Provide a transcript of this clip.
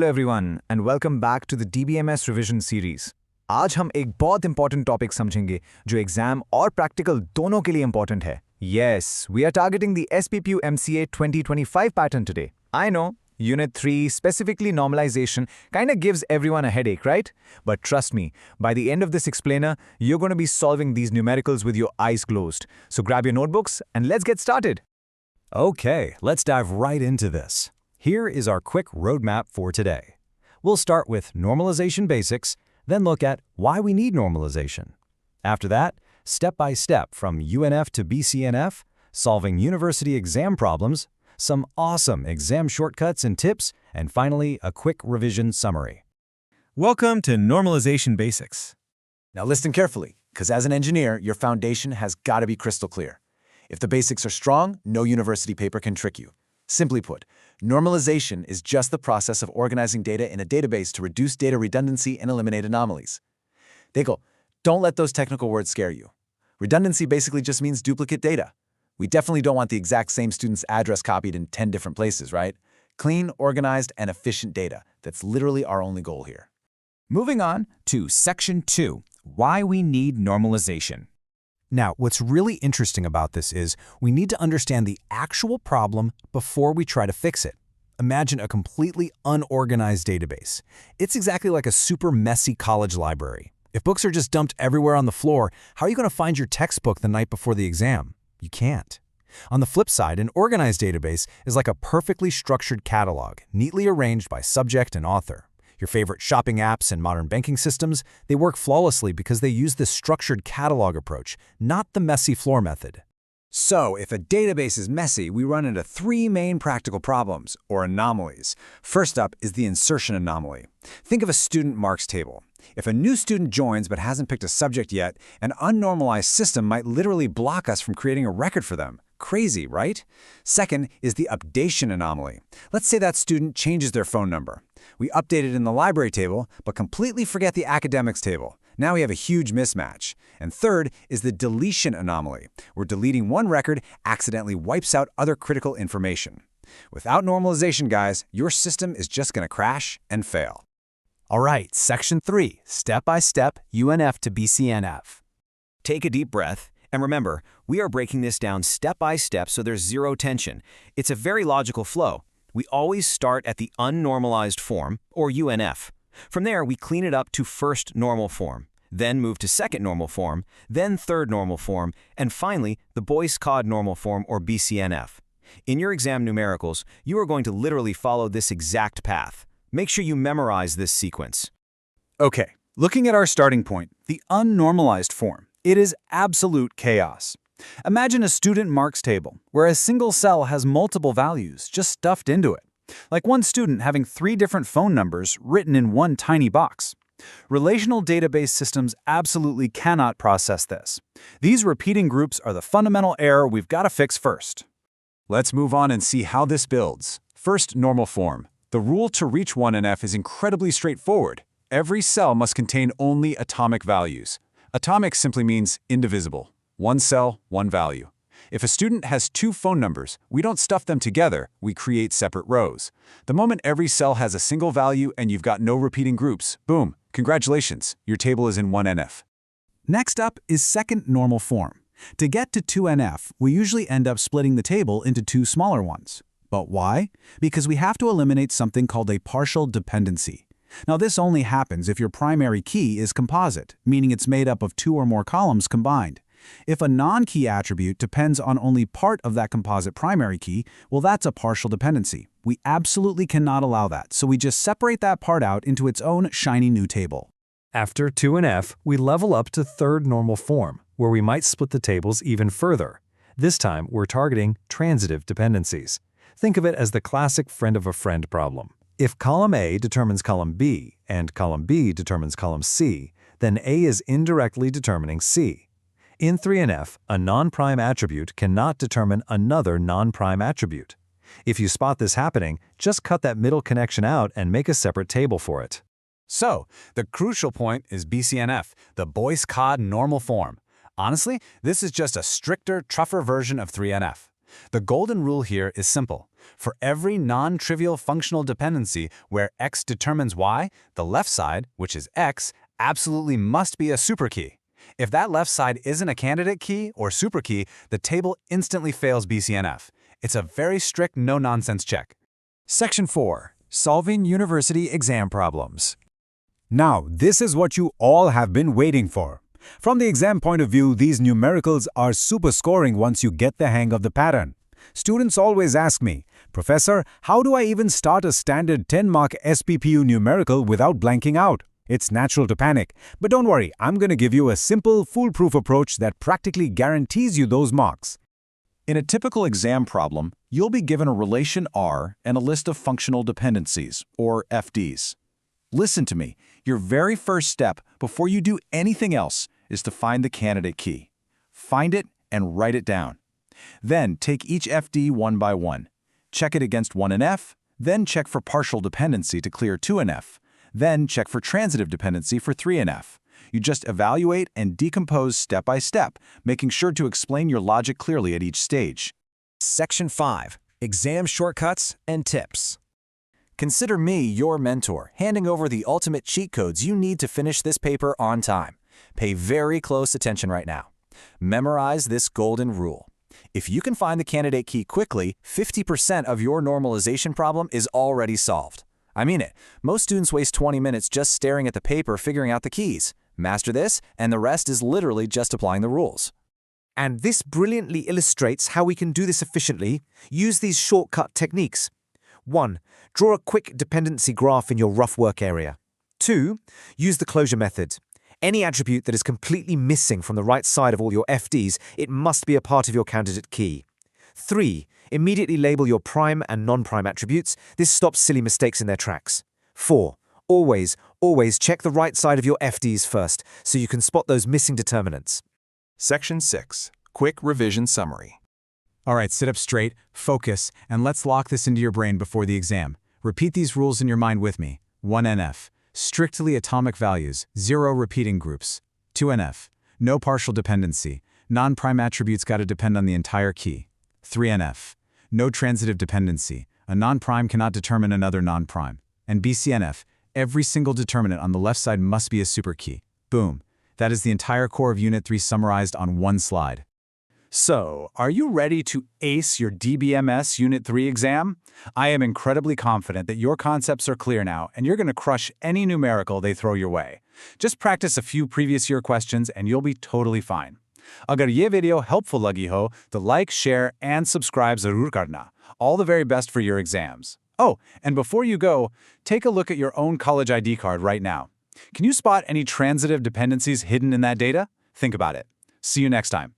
Hello everyone and welcome back to the DBMS revision series. आज हम एक बहुत important topic समझेंगे जो exam और practical दोनों के लिए important है. Yes, we are targeting the SPPU MCA 2025 pattern today. I know, Unit 3, specifically normalization, kinda gives everyone a headache, right? But trust me, by the end of this explainer, you're going to be solving these numericals with your eyes closed. So grab your notebooks and let's get started. Okay, let's dive right into this. Here is our quick roadmap for today. We'll start with normalization basics, then look at why we need normalization. After that, step by step from UNF to BCNF, solving university exam problems, some awesome exam shortcuts and tips, and finally, a quick revision summary. Welcome to Normalization Basics. Now listen carefully, because as an engineer, your foundation has got to be crystal clear. If the basics are strong, no university paper can trick you. Simply put, normalization is just the process of organizing data in a database to reduce data redundancy and eliminate anomalies. Dekho, don't let those technical words scare you. Redundancy basically just means duplicate data. We definitely don't want the exact same student's address copied in 10 different places, right? Clean, organized, and efficient data. That's literally our only goal here. Moving on to Section 2, Why We Need Normalization. Now, what's really interesting about this is we need to understand the actual problem before we try to fix it. Imagine a completely unorganized database. It's exactly like a super messy college library. If books are just dumped everywhere on the floor, how are you going to find your textbook the night before the exam? You can't. On the flip side, an organized database is like a perfectly structured catalog, neatly arranged by subject and author. Your favorite shopping apps and modern banking systems, they work flawlessly because they use this structured catalog approach, not the messy floor method. So, if a database is messy, we run into three main practical problems, or anomalies. First up is the insertion anomaly. Think of a student marks table. If a new student joins but hasn't picked a subject yet, an unnormalized system might literally block us from creating a record for them. Crazy, right? Second is the updation anomaly. Let's say that student changes their phone number. We update it in the library table, but completely forget the academics table. Now we have a huge mismatch. And third is the deletion anomaly, where deleting one record accidentally wipes out other critical information. Without normalization, guys, your system is just going to crash and fail. All right, Section 3, Step-by-Step, UNF to BCNF. Take a deep breath, and remember, we are breaking this down step by step so there's zero tension. It's a very logical flow. We always start at the unnormalized form, or UNF. From there, we clean it up to first normal form, then move to second normal form, then third normal form, and finally, the Boyce-Codd normal form, or BCNF. In your exam numericals, you are going to literally follow this exact path. Make sure you memorize this sequence. Okay, looking at our starting point, the unnormalized form, it is absolute chaos. Imagine a student marks table, where a single cell has multiple values just stuffed into it, like one student having 3 different phone numbers written in one tiny box. Relational database systems absolutely cannot process this. These repeating groups are the fundamental error we've got to fix first. Let's move on and see how this builds. First, normal form. The rule to reach 1NF is incredibly straightforward. Every cell must contain only atomic values. Atomic simply means indivisible. One cell, one value. If a student has 2 phone numbers, we don't stuff them together, we create separate rows. The moment every cell has a single value and you've got no repeating groups, boom, congratulations, your table is in 1NF. Next up is second normal form. To get to 2NF, we usually end up splitting the table into 2 smaller ones. But why? Because we have to eliminate something called a partial dependency. Now this only happens if your primary key is composite, meaning it's made up of 2 or more columns combined. If a non-key attribute depends on only part of that composite primary key, well, that's a partial dependency. We absolutely cannot allow that, so we just separate that part out into its own shiny new table. After 2NF, we level up to third normal form, where we might split the tables even further. This time, we're targeting transitive dependencies. Think of it as the classic friend of a friend problem. If column A determines column B, and column B determines column C, then A is indirectly determining C. In 3NF, a non-prime attribute cannot determine another non-prime attribute. If you spot this happening, just cut that middle connection out and make a separate table for it. So, the crucial point is BCNF, the Boyce-Codd normal form. Honestly, this is just a stricter, tougher version of 3NF. The golden rule here is simple. For every non-trivial functional dependency where x determines y, the left side, which is x, absolutely must be a superkey. If that left side isn't a candidate key or superkey, the table instantly fails BCNF. It's a very strict no-nonsense check. Section 4. Solving University Exam Problems. Now, this is what you all have been waiting for. From the exam point of view, these numericals are super scoring once you get the hang of the pattern. Students always ask me, Professor, how do I even start a standard 10-mark SPPU numerical without blanking out? It's natural to panic, but don't worry, I'm going to give you a simple, foolproof approach that practically guarantees you those marks. In a typical exam problem, you'll be given a relation R and a list of functional dependencies, or FDs. Listen to me. Your very first step before you do anything else is to find the candidate key. Find it and write it down. Then take each FD one by one. Check it against 1NF, then check for partial dependency to clear 2NF, then check for transitive dependency for 3NF. You just evaluate and decompose step by step, making sure to explain your logic clearly at each stage. Section 5. Exam Shortcuts and Tips. Consider me your mentor, handing over the ultimate cheat codes you need to finish this paper on time. Pay very close attention right now. Memorize this golden rule. If you can find the candidate key quickly, 50% of your normalization problem is already solved. I mean it. Most students waste 20 minutes just staring at the paper figuring out the keys. Master this, and the rest is literally just applying the rules. And this brilliantly illustrates how we can do this efficiently. Use these shortcut techniques. 1. Draw a quick dependency graph in your rough work area. 2. Use the closure method. Any attribute that is completely missing from the right side of all your FDs, it must be a part of your candidate key. 3. Immediately label your prime and non-prime attributes. This stops silly mistakes in their tracks. 4. Always check the right side of your FDs first, so you can spot those missing determinants. Section 6. Quick Revision Summary. All right, sit up straight, focus, and let's lock this into your brain before the exam. Repeat these rules in your mind with me. 1NF. Strictly atomic values, 0 repeating groups. 2NF. No partial dependency. Non-prime attributes got to depend on the entire key. 3NF. No transitive dependency. A non-prime cannot determine another non-prime. And BCNF. Every single determinant on the left side must be a superkey. Boom. That is the entire core of Unit 3 summarized on one slide. So, are you ready to ace your DBMS Unit 3 exam? I am incredibly confident that your concepts are clear now, and you're going to crush any numerical they throw your way. Just practice a few previous year questions, and you'll be totally fine. Agar ye video helpful lagi ho, to like, share, and subscribe zarur karna. All the very best for your exams. Oh, and before you go, take a look at your own college ID card right now. Can you spot any transitive dependencies hidden in that data? Think about it. See you next time.